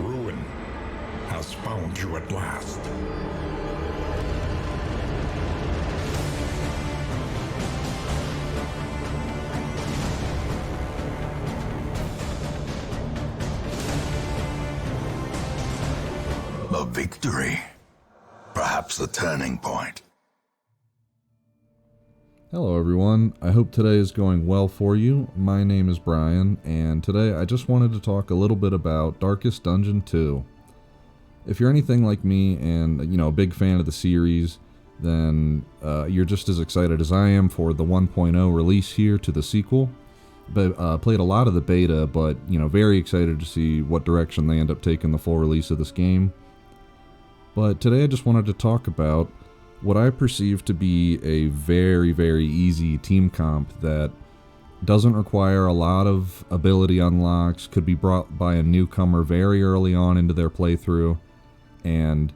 ruin has found you at last. A victory. Perhaps the turning point. Hello everyone, I hope today is going well for you. My name is Brian, and today I just wanted to talk a little bit about Darkest Dungeon 2. If you're anything like me and, a big fan of the series, then you're just as excited as I am for the 1.0 release here to the sequel. But played a lot of the beta, but, very excited to see what direction they end up taking the full release of this game. But today I just wanted to talk about what I perceive to be a very, very easy team comp that doesn't require a lot of ability unlocks, could be brought by a newcomer very early on into their playthrough, and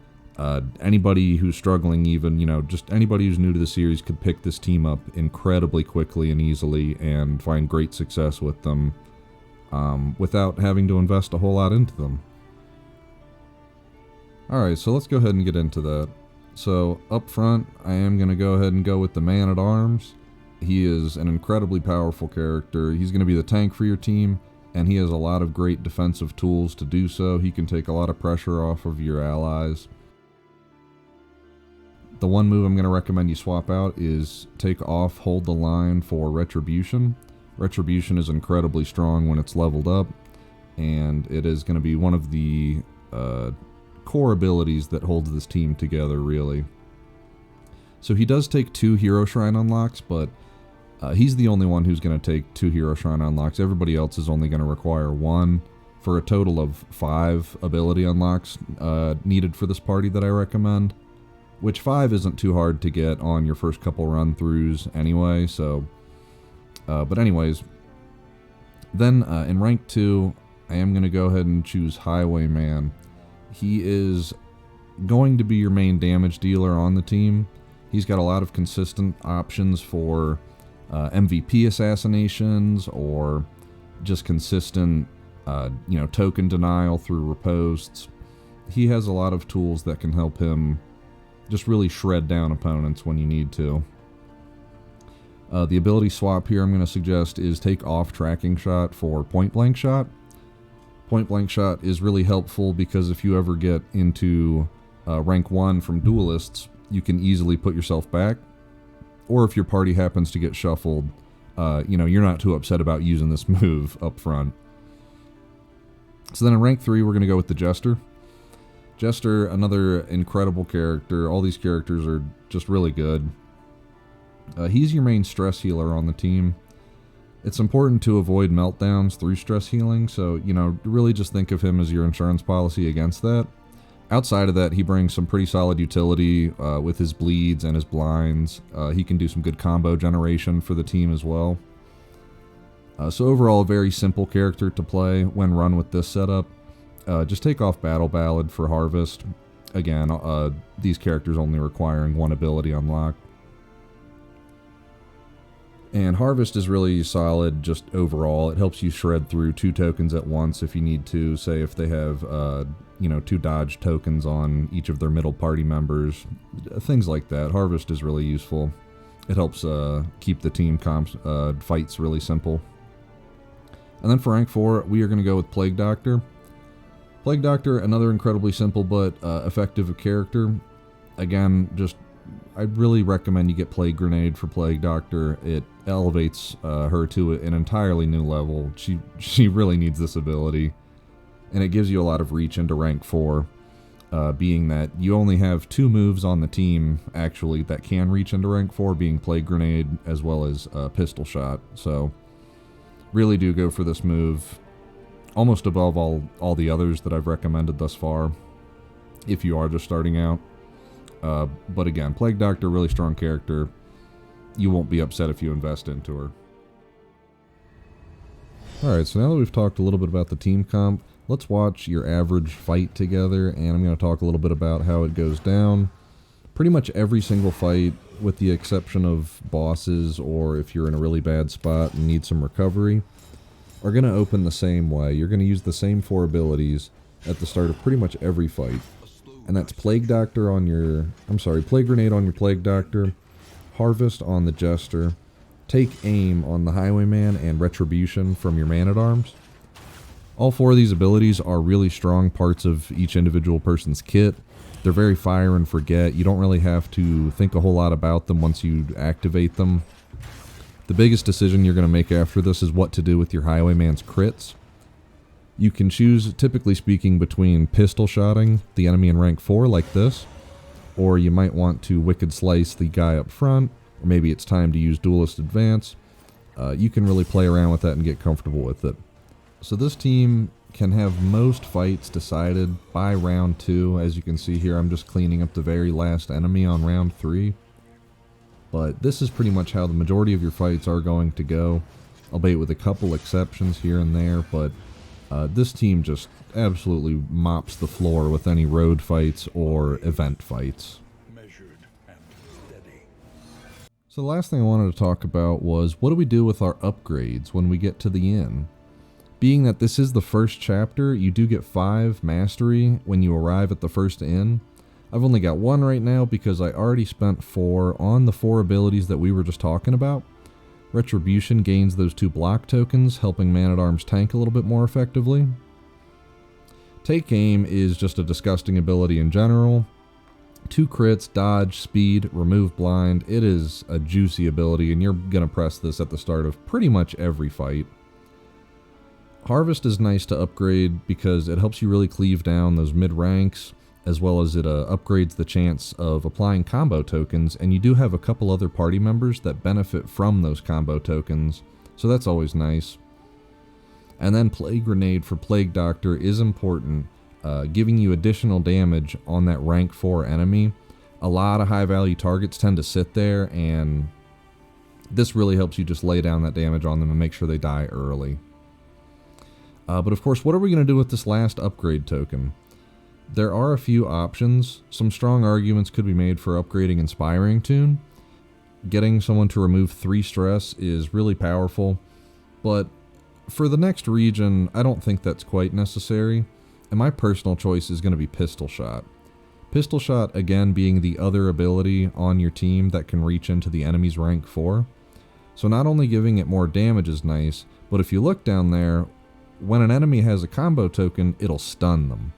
anybody who's struggling even, just anybody who's new to the series could pick this team up incredibly quickly and easily and find great success with them without having to invest a whole lot into them. Alright, so let's go ahead and get into that. So, up front, I am going to go ahead and go with the Man-at-Arms. He is an incredibly powerful character. He's going to be the tank for your team, and he has a lot of great defensive tools to do so. He can take a lot of pressure off of your allies. The one move I'm going to recommend you swap out is take off Hold the Line for Retribution. Retribution is incredibly strong when it's leveled up, and it is going to be one of the core abilities that holds this team together, really. So he does take 2 Hero Shrine unlocks, but he's the only one who's going to take 2 Hero Shrine unlocks. Everybody else is only going to require 1, for a total of 5 ability unlocks needed for this party that I recommend, which 5 isn't too hard to get on your first couple run-throughs anyway, so... but anyways, then in rank 2, I am going to go ahead and choose Highwayman. He is going to be your main damage dealer on the team. He's got a lot of consistent options for MVP assassinations or just consistent, token denial through riposts. He has a lot of tools that can help him just really shred down opponents when you need to. The ability swap here I'm going to suggest is take off Tracking Shot for Point Blank Shot. Point Blank Shot is really helpful because if you ever get into rank 1 from duelists, you can easily put yourself back. Or if your party happens to get shuffled, you're not too upset about using this move up front. So then in rank 3, we're going to go with the Jester. Jester, another incredible character. All these characters are just really good. He's your main stress healer on the team. It's important to avoid meltdowns through stress healing, so, really just think of him as your insurance policy against that. Outside of that, he brings some pretty solid utility with his bleeds and his blinds. He can do some good combo generation for the team as well. So overall, a very simple character to play when run with this setup. Just take off Battle Ballad for Harvest. Again, these characters only requiring 1 ability unlock. And Harvest is really solid just overall. It helps you shred through 2 tokens at once if you need to. Say if they have, 2 dodge tokens on each of their middle party members. Things like that. Harvest is really useful. It helps keep the team fights really simple. And then for rank 4, we are going to go with Plague Doctor. Plague Doctor, another incredibly simple but effective character. Again, I'd really recommend you get Plague Grenade for Plague Doctor. It elevates her to an entirely new level. She really needs this ability. And it gives you a lot of reach into rank 4, being that you only have 2 moves on the team, actually, that can reach into rank 4, being Plague Grenade as well as Pistol Shot. So, really do go for this move, almost above all the others that I've recommended thus far, if you are just starting out. But again, Plague Doctor, really strong character. You won't be upset if you invest into her. Alright, so now that we've talked a little bit about the team comp, let's watch your average fight together, and I'm going to talk a little bit about how it goes down. Pretty much every single fight, with the exception of bosses or if you're in a really bad spot and need some recovery, are going to open the same way. You're going to use the same 4 abilities, at the start of pretty much every fight. And that's Plague Doctor on your... Plague Grenade on your Plague Doctor, Harvest on the Jester, Take Aim on the Highwayman, and Retribution from your Man-at-Arms. All 4 of these abilities are really strong parts of each individual person's kit. They're very fire and forget. You don't really have to think a whole lot about them once you activate them. The biggest decision you're going to make after this is what to do with your Highwayman's crits. You can choose, typically speaking, between pistol shotting the enemy in rank 4 like this, or you might want to Wicked Slice the guy up front, or maybe it's time to use Duelist Advance. You can really play around with that and get comfortable with it. So this team can have most fights decided by round 2. As you can see here, I'm just cleaning up the very last enemy on round 3. But this is pretty much how the majority of your fights are going to go, albeit with a couple exceptions here and there, but this team just absolutely mops the floor with any road fights or event fights. Measured and steady. So the last thing I wanted to talk about was, what do we do with our upgrades when we get to the inn? Being that this is the first chapter, you do get 5 mastery when you arrive at the first inn. I've only got 1 right now because I already spent 4 on the 4 abilities that we were just talking about. Retribution gains those 2 block tokens, helping Man-at-Arms tank a little bit more effectively. Take Aim is just a disgusting ability in general. 2 crits, dodge, speed, remove blind. It is a juicy ability, and you're going to press this at the start of pretty much every fight. Harvest is nice to upgrade because it helps you really cleave down those mid ranks, as well as it upgrades the chance of applying combo tokens, and you do have a couple other party members that benefit from those combo tokens, so that's always nice. And then Plague Grenade for Plague Doctor is important, giving you additional damage on that rank 4 enemy. A lot of high value targets tend to sit there, and this really helps you just lay down that damage on them and make sure they die early. But of course, what are we going to do with this last upgrade token? There are a few options. Some strong arguments could be made for upgrading Inspiring Tune. Getting someone to remove 3 stress is really powerful, but for the next region, I don't think that's quite necessary, and my personal choice is going to be Pistol Shot. Pistol Shot, again, being the other ability on your team that can reach into the enemy's rank 4. So not only giving it more damage is nice, but if you look down there, when an enemy has a combo token, it'll stun them.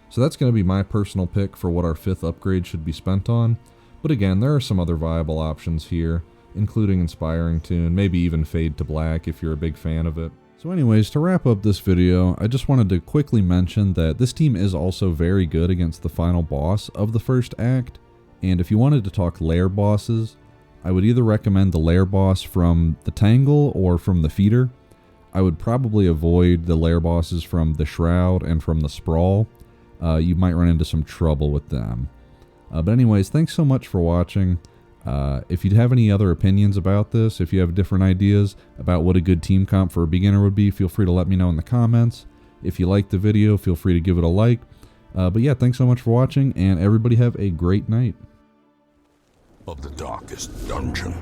So that's going to be my personal pick for what our 5th upgrade should be spent on. But again, there are some other viable options here, including Inspiring Tune, maybe even Fade to Black if you're a big fan of it. So anyways, to wrap up this video, I just wanted to quickly mention that this team is also very good against the final boss of the first act. And if you wanted to talk lair bosses, I would either recommend the lair boss from the Tangle or from the Feeder. I would probably avoid the lair bosses from the Shroud and from the Sprawl. You might run into some trouble with them. But anyways, thanks so much for watching. If you have any other opinions about this, if you have different ideas about what a good team comp for a beginner would be, feel free to let me know in the comments. If you liked the video, feel free to give it a like. But yeah, thanks so much for watching, and everybody have a great night. Of the darkest dungeon.